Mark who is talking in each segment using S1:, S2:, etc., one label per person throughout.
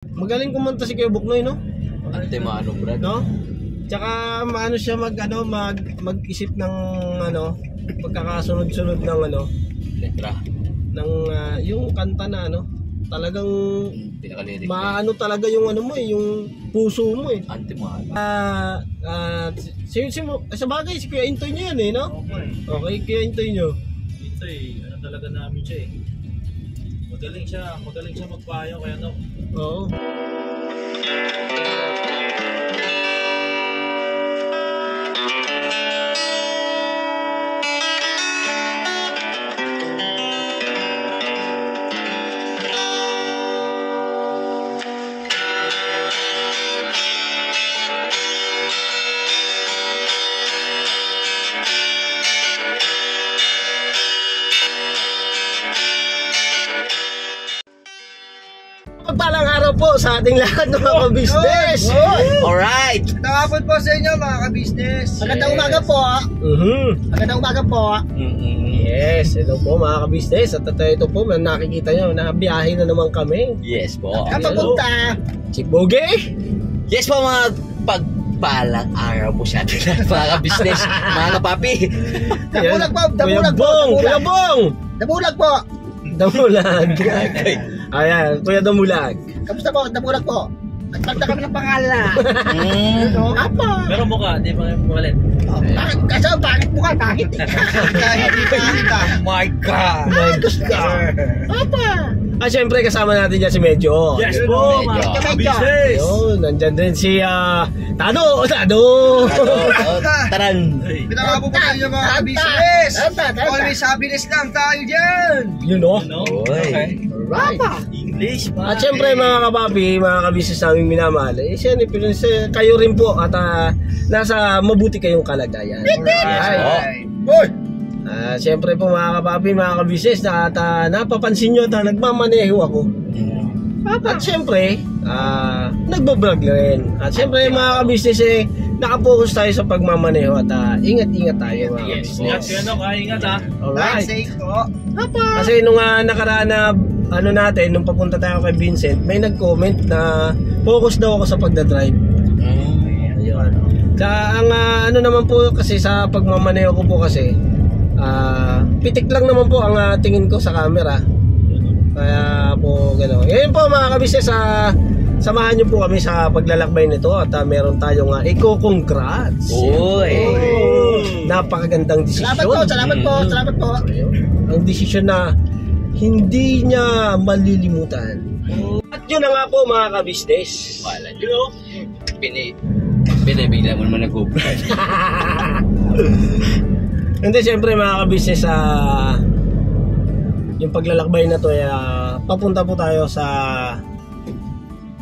S1: Magaling kumanta si Kuya Buknoy, no?
S2: Antemano, brad.
S1: No? Tsaka maano siya mag-isip ng pagkakasunod-sunod ng
S2: Letra.
S1: ng yung kanta na talagang
S2: Pinakalirik.
S1: maano talaga yung yung puso mo eh.
S2: Antemano.
S1: Sa bagay si Kuya Intoy niyo yan eh, no? Okay, Kuya Intoy niyo.
S3: Intoy, talaga namin siya eh. Magaling siya magpayo kaya
S1: Oo. Pagpalang araw po sa ating lahat ng mga ka-business.
S2: Alright!
S4: Nakapon po sa inyo mga ka-business.
S1: Magandang umaga po. Magandang umaga po. Yes, hello po mga ka-business. At ito po, nakikita nyo, nabiyahe na naman kami.
S2: Yes po.
S1: Kapapunta, Chiboge.
S2: Yes po, mga pagpalang araw po sa ating lahat, mga ka-business, mga kapapi.
S4: Damulag po,
S1: Kuya Bong, Kuya Bong.
S4: Damulag po.
S1: Damulag. Ayan, Kuya Damulag.
S4: Kamusta po? Damulag po. Nagtagda kami ng pangalan.
S1: Apa?
S3: Pero mukha, di ba mukhalin?
S4: Bakit mukha? Bakit? Kahit di pa
S2: My God!
S1: My God. Apa? Siyempre kasama natin dyan si Medyo.
S3: Yes po, mga ka-business!
S1: Ayun, nandyan din si Tado.
S2: Taran!
S4: Pinakabo po tayo mga ka-business. Always happiness lang tayo dyan.
S1: You know?
S2: Oy!
S1: Right.
S3: English,
S1: At syempre mga kapapi, mga ka-business namin minamahal, siyempre kayo rin po at nasa mabuti kayong kalagayan.
S4: Alright. Boy!
S1: Siyempre po mga kapapi, mga ka-business, at napapansin nyo na nagmamaneho ako. At siyempre, nagbablog rin. At siyempre mga ka-business, nakapokus tayo sa pagmamaneho at ingat-ingat tayo mga
S3: Yes,
S1: ka-business.
S3: ingat kayo, ingat ha.
S1: Alright.
S4: Safe po.
S1: Kasi nung nakaraan na natin, nung papunta tayo kay Vincent, may nag-comment na focus daw ako sa pagdadrive. Ayun. Ang naman po kasi sa pagmamaneho ko po kasi, pitik lang naman po ang tingin ko sa camera. Kaya po gano'n. Ngayon po mga kabisnes, samahan nyo po kami sa paglalakbay nito at meron tayong congrats.
S2: Oy!
S1: Napakagandang desisyon.
S4: Salamat po.
S1: Ang desisyon na hindi niya malilimutan. At yun na nga po mga ka-business.
S2: Wala nyo. Binibigla mo naman nag-cobra.
S1: Hindi, siyempre mga ka-business, yung paglalakbay na to, papunta po tayo sa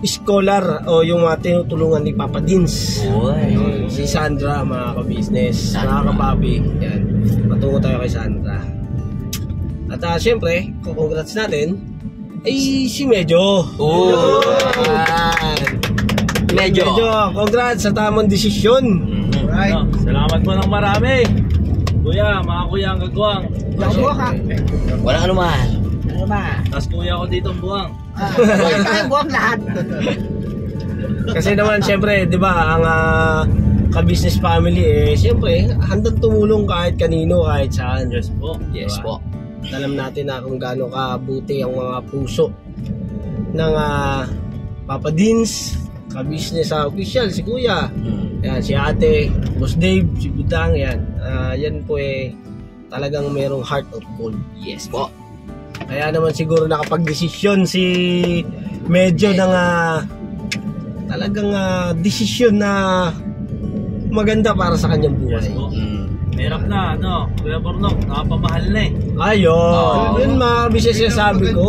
S1: scholar o yung tinutulungan ni Papa Dins.
S2: Oy!
S1: Si Sandra mga ka-business, mga kapapi. Yan, patungo tayo kay Sandra. At siyempre, congrats natin ay si Medyo.
S2: Oh! Medyo!
S1: Congrats sa tamang desisyon.
S4: Right.
S3: Salamat po ng marami. Kuya, mga kuya ang gagawang.
S2: Walang anuman.
S3: Tapos kuya ko dito ang buwang.
S4: Buwang lahat.
S1: Kasi naman siyempre, 'di ba, ang ka-business family siyempre handang tumulong kahit kanino, kahit saan.
S3: Yes po.
S2: Yes po.
S1: Alam natin na kung gaano kabuti ang mga puso ng Papa Dins, ka-business official, si Kuya. Yan, si Ate, Boss Dave, si Budang, yan. Yan po talagang merong heart of gold.
S2: Yes po.
S1: Kaya naman siguro nakapag-desisyon si Medyo ng talagang desisyon na maganda para sa kanyang buhay.
S3: Yes po. Merap na, Kuya Bornok, nakapamahal na eh.
S1: Ayun, yun mga business yung sabi ko.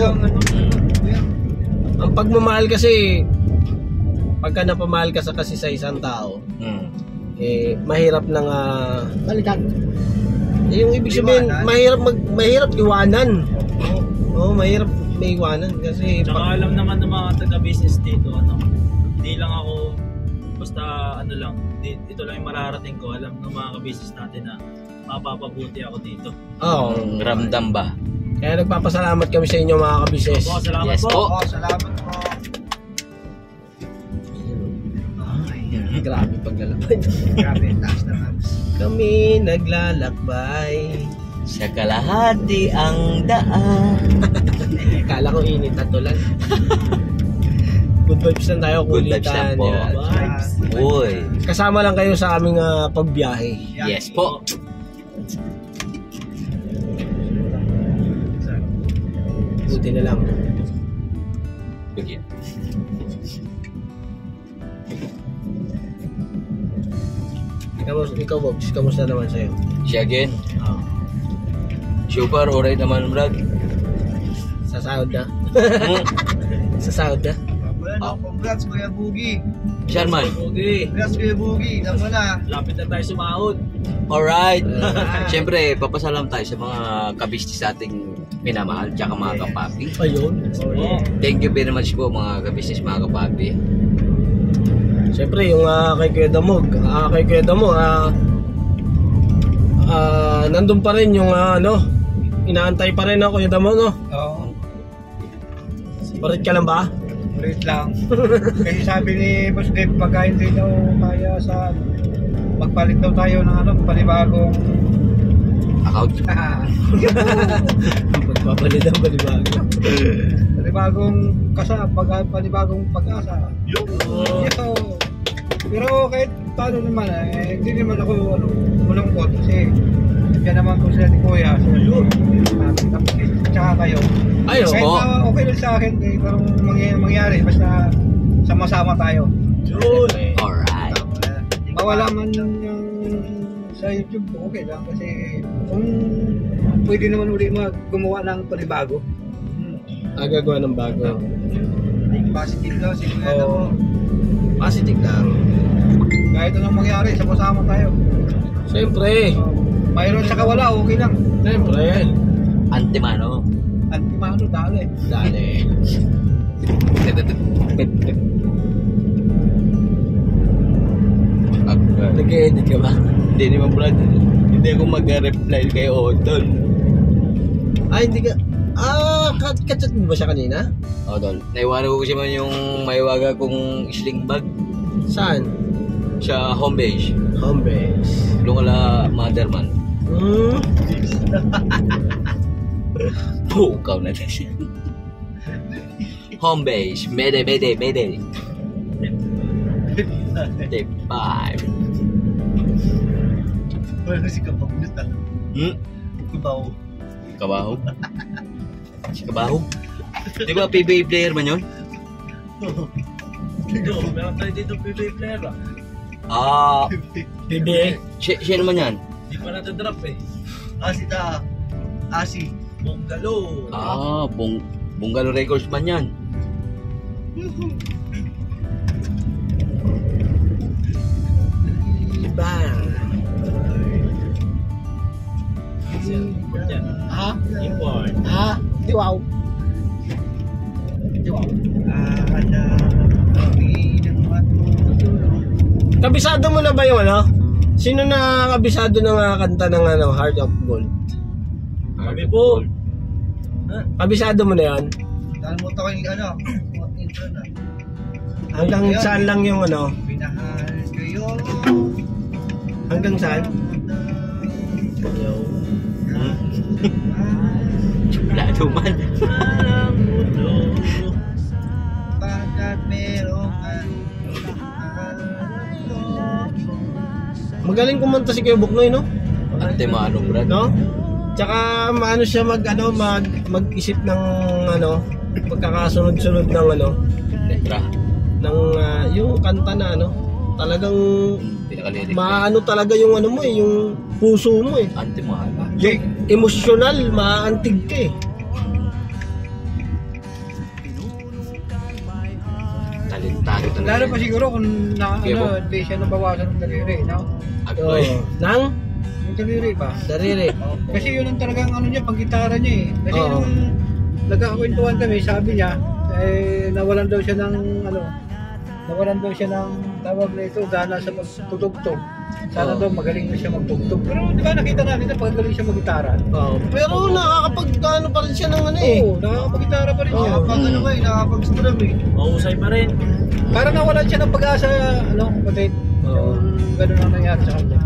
S1: Ang pagmamahal kasi, pagka napamahal ka kasi sa isang tao, mahirap nang
S4: Balikan.
S1: yung ibig sabihin, mahirap iwanan. Mahirap may iwanan kasi
S3: Tsaka alam naman ng mga taga-business dito, hindi lang ako basta ito lang yung mararating ko. Alam ng mga ka-business natin na mapapabuti ako dito.
S2: Ramdam ba?
S1: Kaya nagpapasalamat kami sa inyo mga ka-business.
S3: Salamat
S2: Yes
S3: po.
S2: po.
S4: Salamat po.
S1: Grabe paglalakbay.
S4: Grabe, taas na abs.
S1: Kami naglalakbay.
S2: Sa kalahati ang daan.
S1: Kala ko init at tulan. Good vibes lang tayo,
S2: Good vibes
S1: kulitan.
S2: lang po.
S1: Yan.
S2: Uy.
S1: Kasama lang kayo sa aming pagbiyahe.
S2: Yes po.
S1: Buti na lang.
S2: Begin.
S1: Ikaw Bobs, kamusta naman sa'yo?
S2: Siya again. Super, alright naman, Brad.
S1: Sa sahod na? Sa sahod na?
S4: Bueno, congrats Kuya Boogie.
S2: Siyan man.
S3: Okay.
S4: Congrats Kuya Boogie. Alam mo na.
S3: Lapit na tayo sumahod.
S2: Alright. Siyempre, papasalam tayo sa mga kabistis ating minamahal, tsaka mga kapapi.
S1: Ayun.
S3: Oh.
S2: Thank you very much po mga kabistis, mga kapapi.
S1: Siyempre, yung kay Kuya Damog, nandun pa rin yung inaantay pa rin ako Kuya Damog, no?
S4: Oo.
S1: Parit ka lang ba?
S4: Ulit lang. Kasi sabi ni Boss Dave, pagka hindi daw kaya sa magpalit daw tayo ng panibagong
S2: Account.
S1: Pagpapalit ang balibago.
S4: panibagong pag-asa. Yo. Pero kahit paano naman hindi naman ako malungkot kasi kaya naman ko sila ni Kuya. So yun. Tsaka kayo.
S1: Ay,
S4: Kahit
S2: oo.
S4: na okay lang sa akin parang mangyari basta sama-sama tayo.
S1: Yun.
S2: Alright.
S4: Mawala man yung sa YouTube, okay lang kasi kung pwede naman uli gumawa ng panibago.
S1: Gagawa ng bago.
S4: Positive lang, siguro
S1: Oo. Positive lang.
S4: kahit anong mangyari, sama-sama tayo.
S1: Siyempre.
S4: Mayroon sa wala, okay lang.
S1: Siyempre.
S2: Antimano.
S4: Antimano, dali.
S1: Dali. Nag-edit ka ba?
S2: Hindi naman, Brad. Hindi ako mag-reply kay Otol.
S1: Ay, hindi ka... kachat mo ba siya kanina?
S2: Otol. Naiwanan ko kasi man yung maiwaga kong sling bag
S1: Saan?
S2: sa home base.
S1: Home base.
S2: Lungala motherman. Pukaw na siya. Home base. Mayday. Take 5.
S4: Wala si Kapagnos na. Kubaw.
S2: Kabaho? Si Kabaho? Di ba PBA player man yun?
S3: Dito, meron tayo dito PBA player ba?
S1: PBA?
S2: Siya naman yan?
S3: Hindi pa natadrop eh.
S4: Asi.
S3: Bongalo.
S2: Bungalo Records man yan.
S1: Iba.
S3: Import yan.
S1: Ha?
S3: Import.
S1: Ha? Wow. Kabisado mo na ba yung Sino na kabisado ng kanta ng Heart of Gold?
S3: Kami po.
S1: Kabisado mo na yan?
S4: Nalimutan ko yung intro na.
S1: Hanggang saan lang yung
S4: Pinahal kayo.
S1: Hanggang saan?
S2: Lalo man.
S4: Pagkat merong
S1: Magaling kumanta si Kuya Buknoy, no?
S2: Antimano, Brad.
S1: No? Tsaka maano siya mag-isip ng pagkakasunod-sunod ng
S2: Letra.
S1: ng yung kanta na talagang
S2: Pinakalirik.
S1: maano talaga yung mo yung puso mo
S2: Antimano.
S1: yung emosyonal, maantig ka
S2: Talentado talaga.
S4: Lalo pa siguro kung
S2: Okay, po.
S4: hindi siya nabawasan ng daliri, no?
S2: Agoy.
S1: Nang
S4: Yung daliri ba?
S1: dariri.
S4: Kasi yun ang talagang niya, pag-gitara niya eh. Kasi
S1: Oo.
S4: nung nagkakwentuhan kami, sabi niya, nawalan daw siya ng tawag na ito, dana sa pagtutugtog. Sana
S1: Oo.
S4: daw magaling na siya magtugtog. Pero di ba nakita natin na pagaling siya mag-gitara?
S1: Pero nakakapag pa rin siya ng
S4: Oo, nakakapag-gitara pa rin siya.
S1: Oo.
S4: Nakakapag-strum eh.
S3: Mahusay pa rin.
S4: Parang nawalan siya ng pag-asa, kapatid.
S1: Oo.
S4: Ganun ang nangyari sa kanya.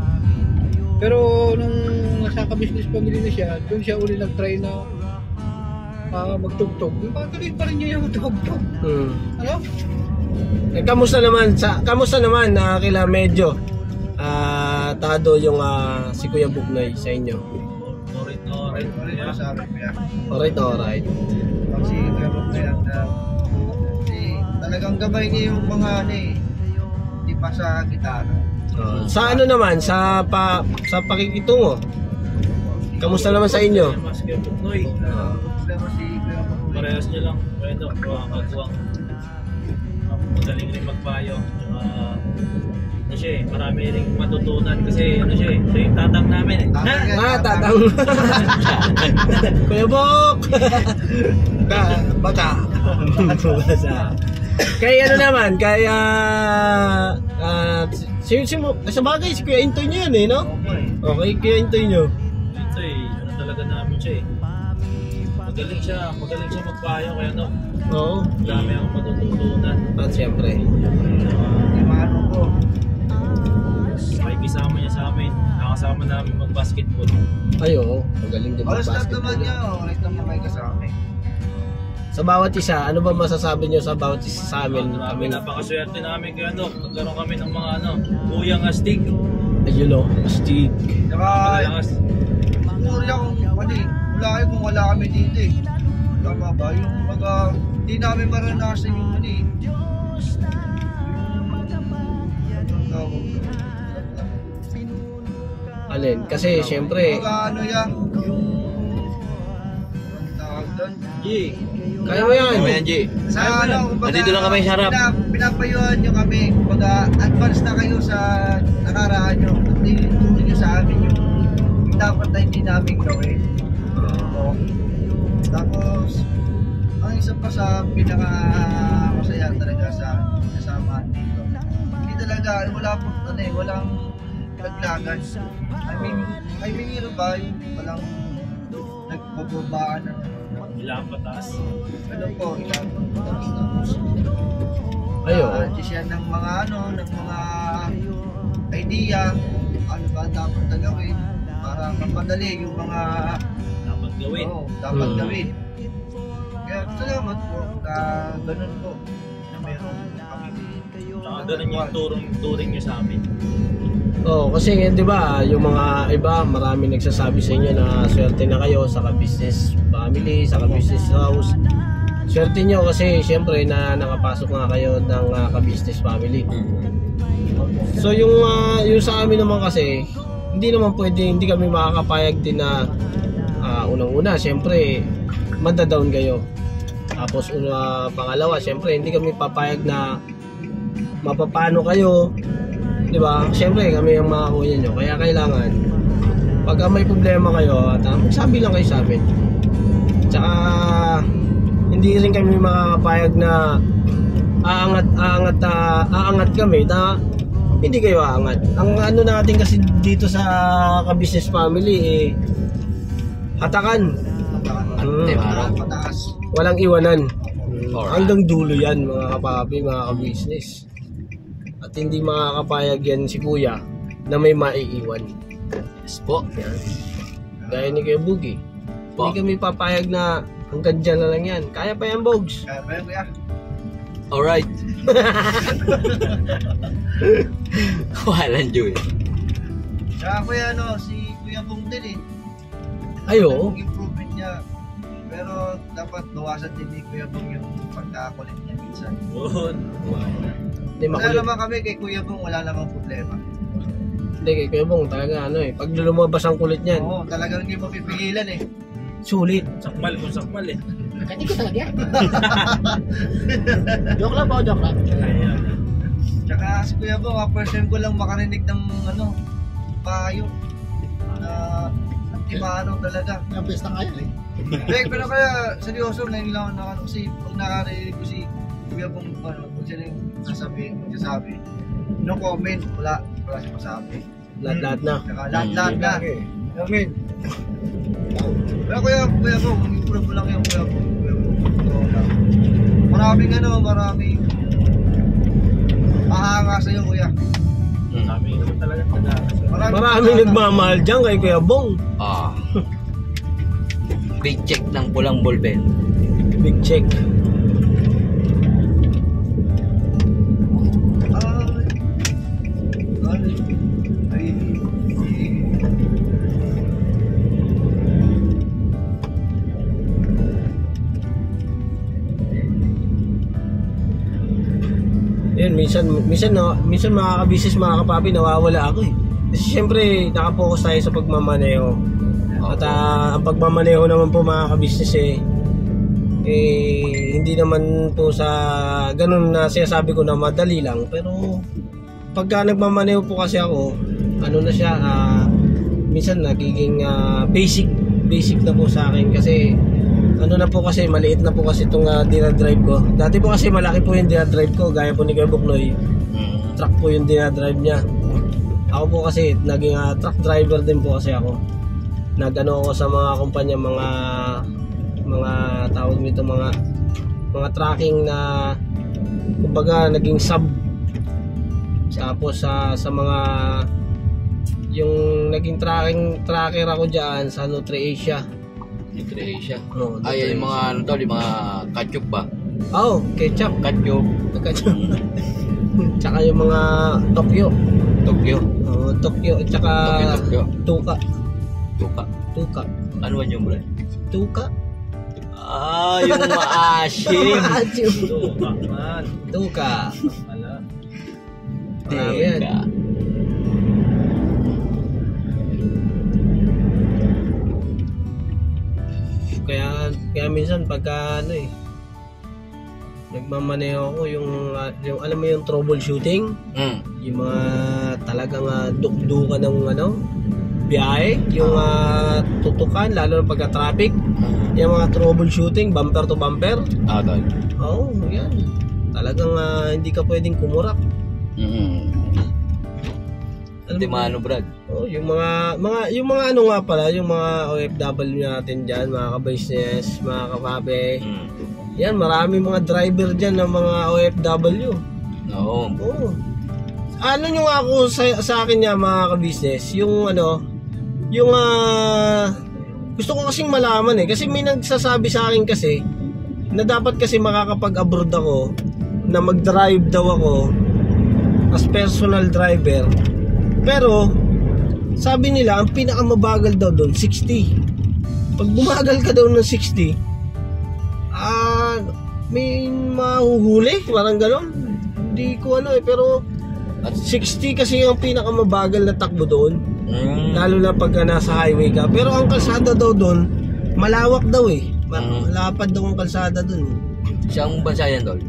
S4: Pero nung nasa ka-business family na siya, doon siya uli nag-try na magtugtog. Patuloy pa rin niya yung magtugtog. Ano?
S1: Kamusta naman na kila medyo tado yung si Kuya Bugnoy sa inyo? Alright.
S4: Kasi meron na yan talagang gabay niya yung mga hindi pa sa gitara.
S1: Sa ano naman, sa pakikitungo? Kamusta naman sa inyo?
S3: Masker Buknoy. Parehas niya lang. Pwede, kagawang magaling rin magpayo. Tsaka siya marami rin matutunan kasi siya yung tatang namin
S1: Tatang. Kuya Bok!
S4: Bata.
S1: Kaya ano naman, kaya sa bagay, si Kuya Intoy nyo yan no? Okay, Kuya Intoy nyo.
S3: Ito talaga namin siya Magaling siya magpayo kaya
S1: Oo.
S3: dami akong matututunan.
S1: At siyempre.
S3: Makikisama niya sa amin. Nakasama namin mag-basketball.
S1: Ay, oo. Magaling din mag-basketball.
S4: Ulit naman may kasama.
S1: Sa bawat isa, ano ba masasabi nyo sa bawat isa sa amin?
S3: Napakaswerte namin kaya nagkaroon kami ng mga kuyang astig.
S1: Ayun astig.
S4: Saka,
S3: Malakas.
S4: siguro yung wala kayo kung wala kami dito Tama ba? Yung hindi namin maranasan yung
S1: Alin? Kasi syempre,
S4: yung tawag doon?
S1: kaya mo yan.
S2: Kaya yan, G.
S4: Sa
S2: Nandito lang kami sa harap.
S4: Pinapayuhan nyo kami, advance na kayo sa nakaraan nyo. At tinuturo nyo sa amin yung dapat na hindi namin gawin. Tapos, ang isa pa sa pinaka-masaya talaga sa kasama dito. Hindi talaga, walang laglagan. I mean, ba, yung walang nagbababaan ng
S3: Ilang patas.
S4: ilang patas.
S1: Ayun.
S4: Siya ng mga idea, ano ba dapat na gawin para mapadali yung mga
S3: Dapat gawin.
S4: dapat gawin. Kaya salamat po na ganun po na meron kami.
S3: Saka ganun yung turing niyo sa amin.
S1: Kasi di ba, yung mga iba, marami nagsasabi sa inyo na swerte na kayo sa ka-business family, sa ka-business house. Swerte nyo kasi syempre na nakapasok nga kayo ng ka-business family. So yung sa amin naman kasi, hindi naman pwede, hindi kami makakapayag din na unang-una, syempre madadown kayo. Tapos pangalawa, syempre hindi kami papayag na mapapano kayo. Di ba? Siyempre, kami ang mga kuya nyo. Kaya kailangan, pagka may problema kayo, at magsabi lang kayo sa amin. Tsaka, hindi rin kami makakapayag na aangat kami na hindi kayo aangat. Ang ano natin kasi dito sa ka-business family, hatakan.
S4: Pataas.
S1: Walang iwanan.
S2: Alright.
S1: Hanggang dulo yan, mga kapapi, mga ka-business. At hindi makakapayag yan si Kuya na may maiiwan.
S2: Yes po.
S1: Yan. Gaya ni Kuya Bugi.
S2: Po.
S1: Hindi kami papayag na hanggang dyan na lang yan. Kaya pa yan, Bogs.
S4: Kaya ba yun, kuya?
S2: Alright. Walang Joy.
S4: Tsaka kuya, si Kuya Bong din
S1: Ayo.
S4: Yung improvement niya. Pero dapat bawasan din ni Kuya Bong yung pagkakakulit niya minsan.
S3: Yun.
S1: Hindi
S4: Wala
S1: makulit.
S4: naman kami kay Kuya Bong, wala namang problema.
S1: Hindi kay Kuya Bong talaga pag lumabas ang kulit niyan,
S4: Oo, talagang hindi mo pipigilan
S1: sulit.
S3: Sakmal kung sakmal
S5: Hindi ko talaga yan. Joke lang po, joke lang.
S3: Kaya,
S4: Tsaka si Kuya Bong, first time ko lang makarinig ng payo na antimano talaga.
S5: Ang pesta nga yan
S4: Pero kaya seryoso ngayon lang kasi pag nakarinig ko si Kuya Bong kung siya yung magsasabi, no comment, wala siya masabi.
S1: Lahat na.
S4: Tsaka lahat na. Amen. Pero Kuya Bong, improve mo lang yung Kuya Bong. Maraming
S1: maraming nagmamahal dyan kay Kuya Bong.
S2: Big check ng pulang ballpen.
S1: Big check. Yan, minsan mga kabisis, mga kapapi, nawawala ako eh. Kasi syempre, nakapokus tayo sa pagmamaneho. At ang pagmamaneho naman po mga kabisnes hindi naman po sa ganun na sinasabi ko na madali lang. Pero pagka nagmamaneho po kasi ako, ano na siya, minsan nagiging basic na po sa akin. Kasi ano na po kasi, maliit na po kasi itong dinadrive ko. Dati po kasi malaki po yung dinadrive ko, gaya po ni Kuya Buknoy. Truck po yung dinadrive niya. Ako po kasi naging truck driver din po kasi ako. Nagano ako sa mga kumpanya, mga tawag nito, mga tracking na kumbaga naging sub. Tapos sa mga yung naging tracker ako diyan sa NutriAsia.
S2: NutriAsia.
S1: Oh,
S2: Ay, yung mga ano to, yung mga ketchup ba?
S1: Oh, ketchup.
S2: Ketchup.
S1: Tsaka yung mga Tokyo. Oh, Tokyo at tsaka
S2: Tokyo.
S1: Tuka.
S2: Tuka. Ano ba yung brand?
S1: Tuka.
S2: Yung maasim.
S1: Tuka.
S3: Wala.
S1: Marami yan. Kaya minsan pagka nagmamaneho ako yung alam mo yung troubleshooting, yung mga talagang dukdukan ng biyahe, yung tutukan lalo na pagka traffic, yung mga troubleshooting bumper to bumper. Oo, yan. Talagang hindi ka pwedeng kumurak.
S2: Hindi maano, Brad.
S1: Oh, yung mga ano nga pala, yung mga OFW natin diyan, mga ka-business, mga kapabe. Yan, marami mga driver diyan ng mga OFW.
S2: Oo.
S1: Oo. Ano nyo nga ako sa akin niya, mga ka-business, yung gusto ko kasing malaman kasi may nagsasabi sa akin kasi na dapat kasi makakapag-abroad ako, na mag-drive daw ako as personal driver. Pero sabi nila ang pinakamabagal daw doon 60. Pag bumagal ka daw ng 60, may mahuhuli, parang gano'n. Hindi ko pero 60 kasi yung pinakamabagal na takbo doon. Lalo na pag nasa highway ka. Pero ang kalsada daw doon malawak daw malapad daw ang kalsada doon.
S2: Siyang bansa yan, Dol?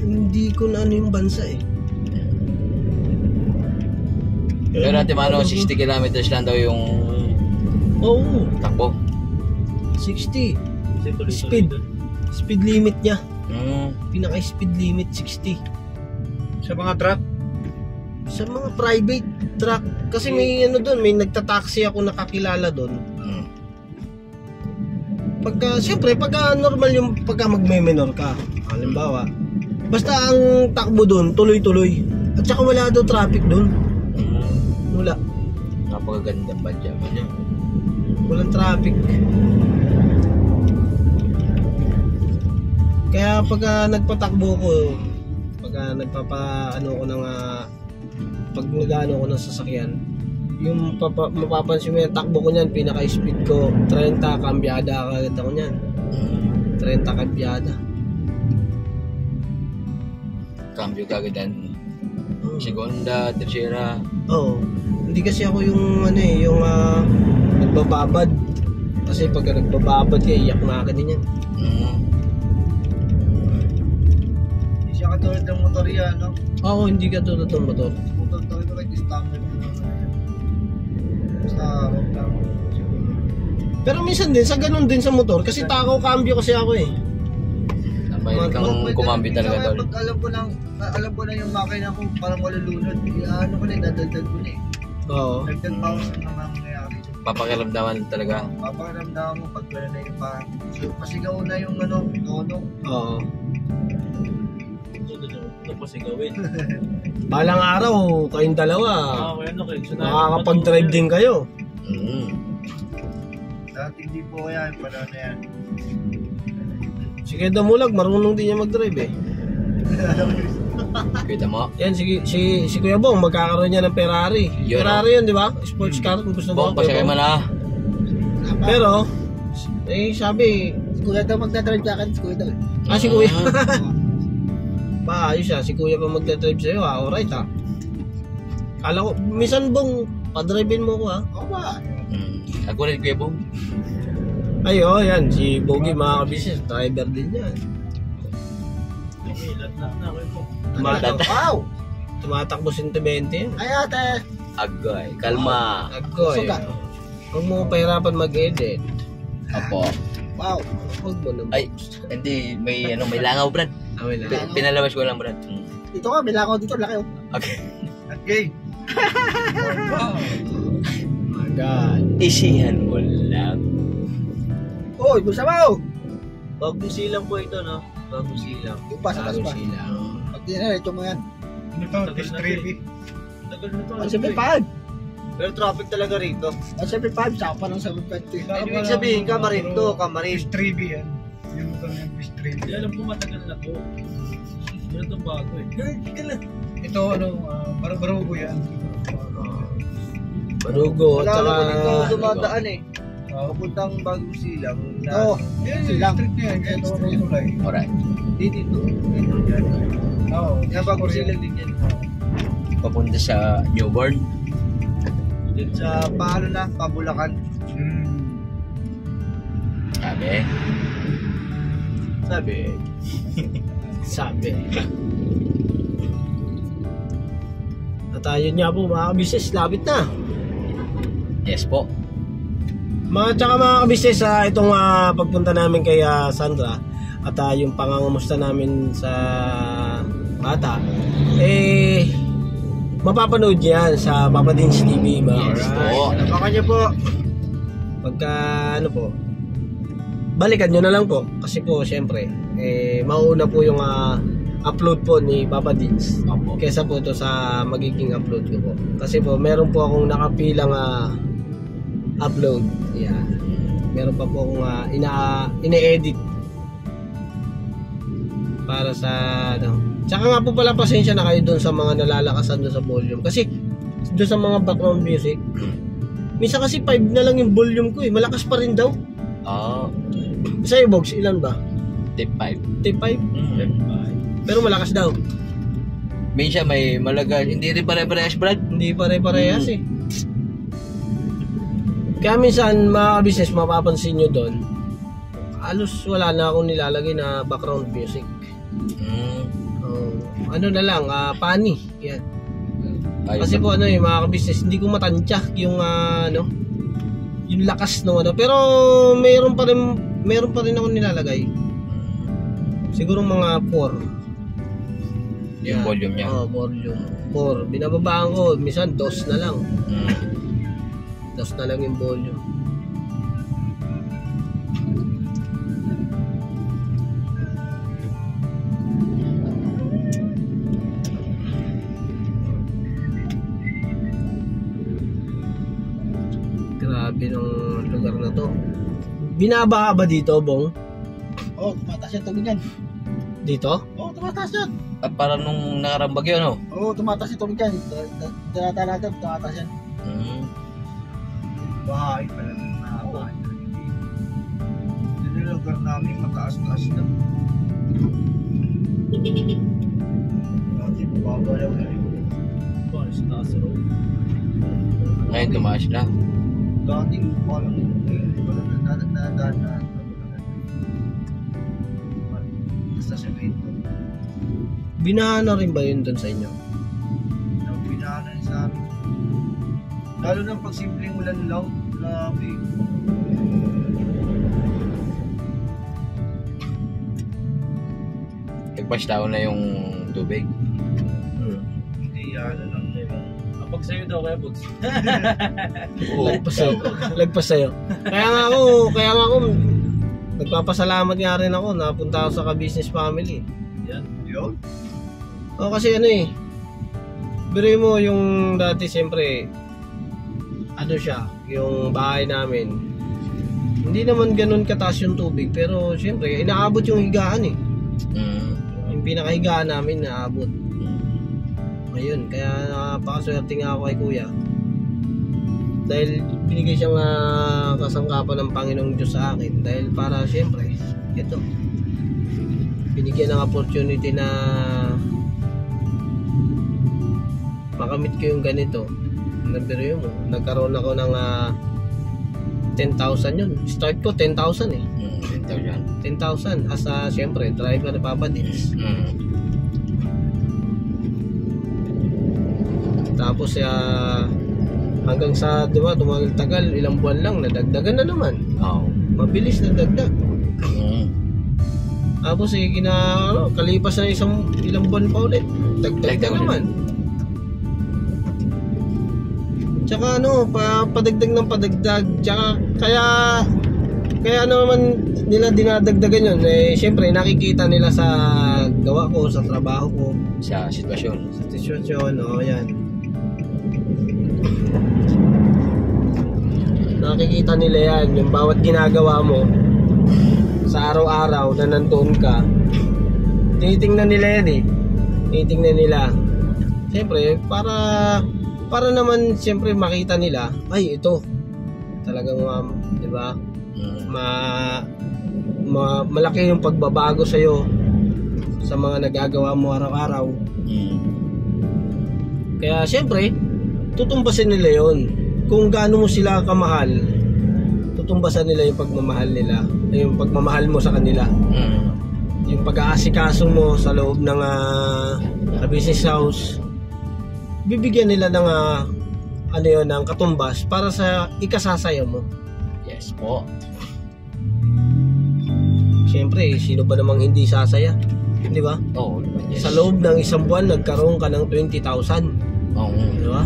S1: Hindi ko na ano yung bansa
S2: Pero natin 60 kilometers lang daw yung takbo.
S1: 60 speed limit niya. Pinaka speed limit 60
S4: Sa mga truck?
S1: Sa mga private truck kasi may doon, may nagtataxi ako nakakilala doon. Siyempre pagka normal yung pagka magme-menor ka, halimbawa, basta ang takbo doon tuloy-tuloy at saka wala daw traffic doon. Wala.
S2: Napakagandang badya.
S1: Walang traffic. Kaya pagka nagpatakbo ko, pagka nagpapaano ko ng pag nag-ano ko ng sasakyan, yung mapapansin mo yung takbo ko niyan, pinaka-speed ko 30 kambyada agad ako niyan. 30 kambyada.
S2: Cambio kagadan. Segunda, tercera.
S1: Hindi kasi ako yung yung nagbababad. Kasi pag nagbababad ka, iyak na ka din yan.
S4: Hindi siya katulad ng motor yan, no?
S1: Oo, hindi ka tulad ng motor.
S4: Motor talaga kahit standard na basta rock lang.
S1: Pero minsan din, sa ganun din sa motor, kasi takaw cambio kasi ako
S2: May kang kumambi talaga, Dol.
S4: Pag alam ko na yung makina ko parang malulunod, ano ko na, dadagdag ko na
S1: Oo.
S4: Dagdag pa ako sa mga mangyayari.
S2: Papakiramdaman talaga.
S4: Papakiramdaman mo pag wala na yung pasigaw na yung tono.
S1: Oo.
S3: Ano pa sigawin?
S1: Balang araw, kayong dalawa,
S3: Kaya ano kayo?
S1: makakapag-drive din kayo.
S4: Dati hindi po kaya yung pala na yan.
S1: Si Kuya Damulag, marunong din niya mag-drive eh.
S2: Kita mo?
S1: Yan, si Kuya Bong, magkakaroon niya ng Ferrari.
S2: Yun,
S1: Ferrari yun, di ba? Sports car, kung gusto mo.
S2: Bong, pasakay mo na.
S1: Pero, sabi,
S5: Si Kuya daw magdadrive sa akin, si Kuya daw.
S1: si Kuya. Ba, ayos siya, si Kuya pa magdadrive sa'yo ha, alright ha. Kala ko, minsan Bong, padrivein mo ko ha.
S5: Oo ba?
S2: Ako rin, Kuya Bong.
S1: Ay, yan, si Bogie, mga kabisnes, driver din yan.
S3: Lat na kayo po.
S5: Wow!
S1: Tumatakbo 120 yan.
S5: Ay ate!
S2: Agoy, kalma.
S1: Agoy.
S5: Sugat.
S1: Huwag mo pahirapan mag-edit.
S2: Apo.
S5: Wow!
S1: Huwag mo naman.
S2: Ay, hindi, may langaw, Brad.
S1: Away lang.
S2: Pinalabas ko lang, Brad.
S5: Dito ka, may lakaw dito, laki oh.
S2: Okay.
S4: At gay.
S1: Oh my God.
S2: Isihan mo lang.
S5: Uy, gusto mo!
S3: Bagong silang po ito, no? Bagong silang.
S5: Yung pa, sa
S1: Bago
S5: pa.
S1: sila.
S5: Pag dinarecho mo yan.
S4: Ano to? Distribi.
S3: Tagal na to.
S5: 175!
S4: Pero traffic talaga rito.
S5: 175, saka pa ng 720.
S4: Ibig sabihin, kamarin to, kamarin.
S6: Distribi yan. Yung motor ng distribi.
S3: Hindi alam ko matagal na to. Ano itong bago eh.
S6: Ito baro-baro yan.
S1: Barugo.
S4: Wala
S1: At
S4: na ko dito
S1: saka,
S4: dumadaan eh. Papuntang bagong silang.
S5: Ito,
S6: Yan,
S5: silang.
S6: street niya. Yan, ito kulay.
S2: Alright.
S4: Dito. Dito dyan.
S6: Oo.
S4: Yan bagong silang din yan.
S2: Papunta sa Newborn.
S4: Sa paano na, Pabulacan.
S2: Sabi.
S1: sabi. At ayun nga po mga kabisnes, labit na.
S2: Yes po.
S1: Tsaka mga kabisnes, itong pagpunta namin kay Sandra at yung pangangamusta namin sa bata, mapapanood yan sa Papa Dins TV mga
S2: Yes po.
S4: Baka niyo po.
S1: pagka balikan nyo na lang po kasi po syempre mauuna po yung upload po ni Papa Dins
S2: Opo.
S1: kesa po to sa magiging upload ko po kasi po meron po akong nakapilang upload. Yan. Meron pa po akong ine-edit para sa Tsaka nga po pala pasensya na kayo doon sa mga nalalakasan doon sa volume kasi doon sa mga background music minsan kasi 5 na lang yung volume ko malakas pa rin daw. Sa'yo Bogs, ilan ba?
S2: Tip 5.
S1: Tip 5? Pero malakas daw.
S2: Minsan may malaga, hindi rin pare-parehas, Brad.
S1: Hindi pare-parehas Kaya minsan mga business mapapansin nyo doon halos wala na akong nilalagay na background music. Ano na lang, pani. Yan. Kasi po yung mga business hindi ko matantyak yung yung lakas no pero meron pa rin ako nilalagay. Siguro mga 4.
S2: Yung volume niya.
S1: Volume 4. Binababaan ko minsan 2 na lang. 2 na lang yung volume. Grabe ng lugar na to. Binabaha ba dito, Bong?
S5: Oh, tumataas yan tubig yan.
S1: Dito?
S5: Oh, tumataas yan.
S2: At parang nung nakarambag yun, no?
S5: Oh, tumataas yung tubig yan. Talaga, tumataas yan.
S4: Bahay pala ng mga bahay. Yung lugar namin mataas-taas na. Dati mababalaw na rin.
S3: Bones, taas road.
S2: Ngayon tumaas na.
S4: Dati parang nadaan na. Basta semento.
S1: Binaha na rin ba yun doon sa inyo?
S4: Pinaanan sa amin. Lalo na pag simpleng ulan lang. Grabe.
S2: Nagpastaw na yung tubig.
S4: Hindi ano lang nila.
S3: Kapag sa'yo daw kaya Bogs.
S1: Lagpas sa'yo. Kaya nga ako nagpapasalamat nga rin ako napunta ako sa ka-business family.
S3: Yan.
S4: Yun.
S1: O kasi ano eh, biruin mo yung dati siyempre, ano siya, yung bahay namin. Hindi naman ganun kataas yung tubig, pero siyempre, inaabot yung higaan eh. Yung pinakahigaan namin, naabot. Ayun, kaya napakaswerte nga ako kay kuya. Dahil binigay siyang kasangkapan ng Panginoong Diyos sa akin. Dahil para siyempre, ito, binigyan ng opportunity na makamit ko yung ganito. Nabiro mo, nagkaroon ako ng 10,000 yun. Start ko 10,000 eh. 10,000 as siyempre driver ni Papa Dins. Tapos hanggang sa, di ba, tumagal-tagal, ilang buwan lang, nadagdagan na naman. Mabilis na dagdag. Tapos kalipas na ilang buwan pa ulit, dagdag na naman. Tsaka padagdag ng padagdag. Tsaka kaya naman nila dinadagdagan yun. Siyempre nakikita nila sa gawa ko, sa trabaho ko,
S2: sa sitwasyon.
S1: Yan. Nakikita nila yan, yung bawat ginagawa mo sa araw-araw na nandoon ka. Tinitingnan nila yan eh. Tinitingnan nila. Siyempre, para naman siyempre makita nila, ay ito talagang di ba? Malaki yung pagbabago sa iyo sa mga nagagawa mo araw-araw. Kaya siyempre, tutumbasin nila yon. Kung gaano mo sila kamahal, tutumbasan nila yung pagmamahal nila, yung pagmamahal mo sa kanila. Yung pag-aasikaso mo sa loob ng business house, bibigyan nila ng ng katumbas para sa ikasasaya mo.
S2: Yes po.
S1: Siyempre, sino ba namang hindi sasaya? Di ba?
S2: Oo.
S1: Sa loob ng isang buwan, nagkaroon ka ng 20,000.
S2: Oo.
S1: Di ba?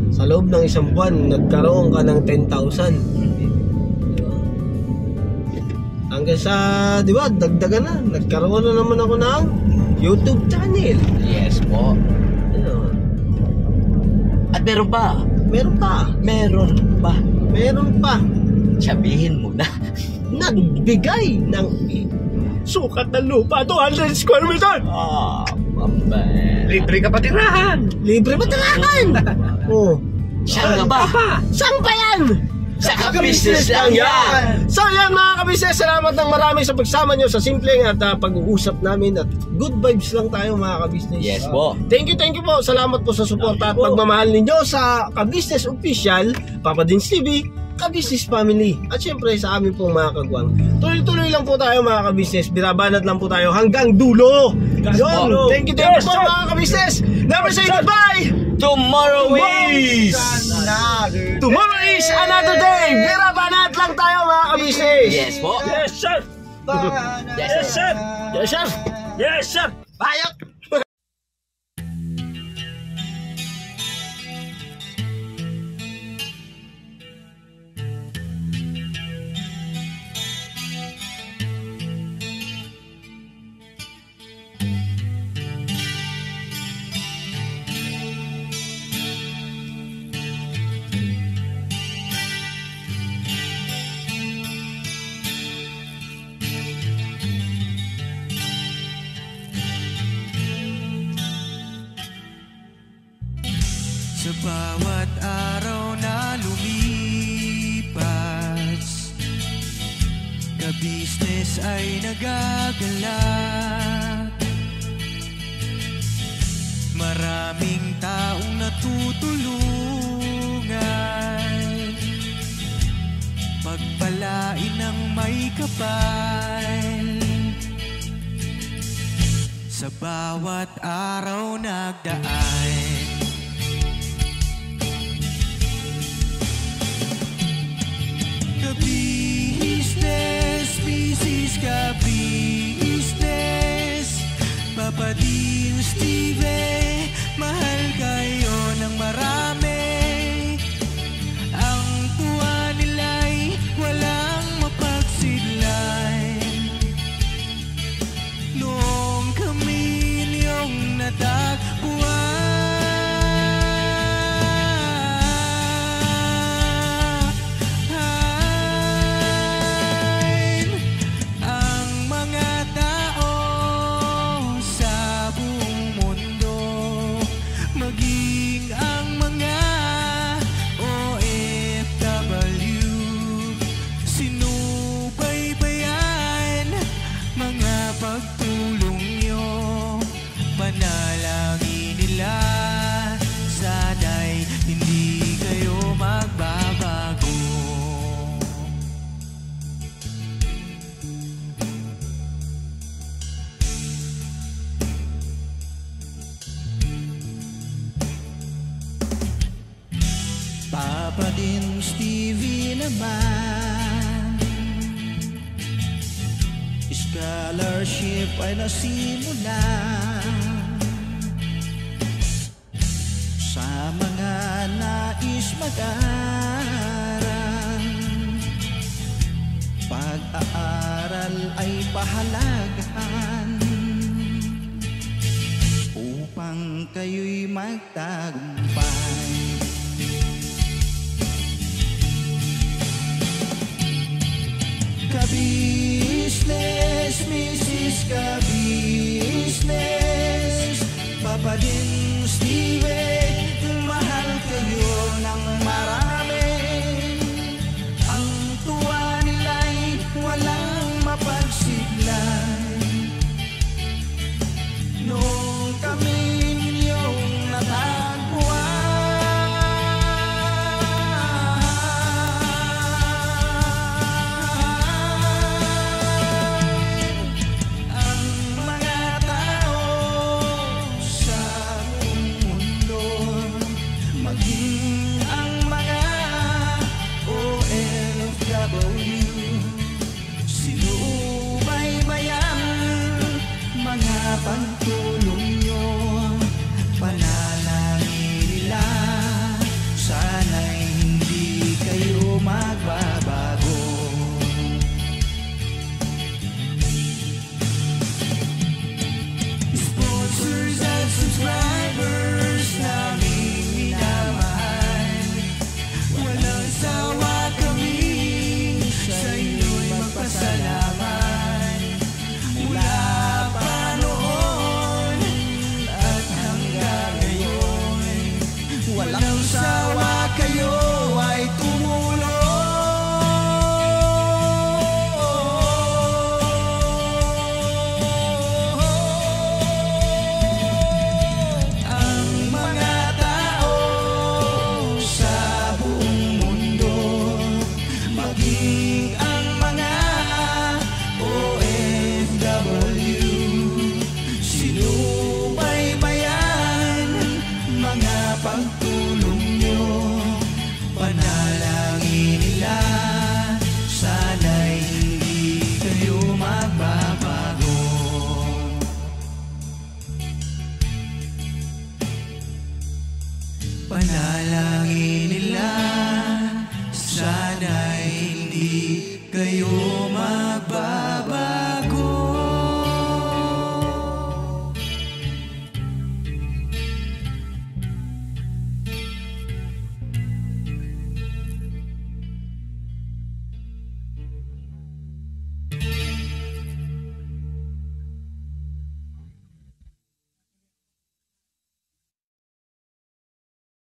S1: Sa loob ng isang buwan, nagkaroon ka ng 10,000. Di ba? Hanggang sa, di ba, dagdagan na. Nagkaroon na naman ako ng YouTube channel.
S2: Yes po. At meron pa. Meron pa. Sabihin mo na.
S1: Nagbigay ng sukat ng lupa, 200 square meter.
S6: Libre ka patirahan.
S1: Oh.
S2: Saan nga ba?
S1: Saan pa yan?
S2: Sa ka-business lang yan.
S1: So yan mga ka-business, salamat ng marami sa pagsama nyo sa simpleng at pag-uusap namin, at good vibes lang tayo mga ka-business.
S2: Yes po.
S1: Thank you po. Salamat po sa suporta at pagmamahal ninyo sa ka-business official, Papa Dins TV, ka-business family, at syempre sa amin pong mga kagwang. Tuloy-tuloy lang po tayo mga ka-business, binabanat lang po tayo hanggang dulo. Yun. Thank you po mga ka-business. Never say goodbye.
S2: Tomorrow is
S1: another day. Binabanat lang tayo mga ka-business.
S2: Yes po.
S3: Yes, sir!
S2: Yes, sir.
S3: Yes, sir! Yes, sir!
S1: Bayot.
S7: Sa bawat araw na lumipas, ka-business ay nagagalak. Maraming taong natutulungan, pagpalain ng may kapal. Sa bawat araw nagdaan, ka-business, Papa Dins TV, mahal kayo ng marami. Ang tuwa nila'y walang mapagsidlan. Noong kami niyong nadal panalangin nila, sana'y hindi kayo magbabago. Papa din Stevie naman, scholarship ay nasimula sa mga nais mag-aral. Pag-aaral ay pahalagahan upang kayo'y magtagumpay. Ka-business, Mrs. Ka-business, Papa din Steve, mahal kayo ng marami. Ang tuwa nila'y walang mapagsiglay. Nung kami ninyong natagpuan, pagtulong nyo, panalangin nila, sana'y hindi kayo magbabago. Sponsors at subscribers namin minamahal, walang sawa kami sa inyo'y magpasalamat. Mula walang sawa kayo ay tumulong. Ang mga tao sa buong mundo, maging ang mga OFW, sinubaybayan mga pagtulong nyo, panalangin nila, sana'y hindi kayo magbabago. Panalangin nila, sana'y hindi kayo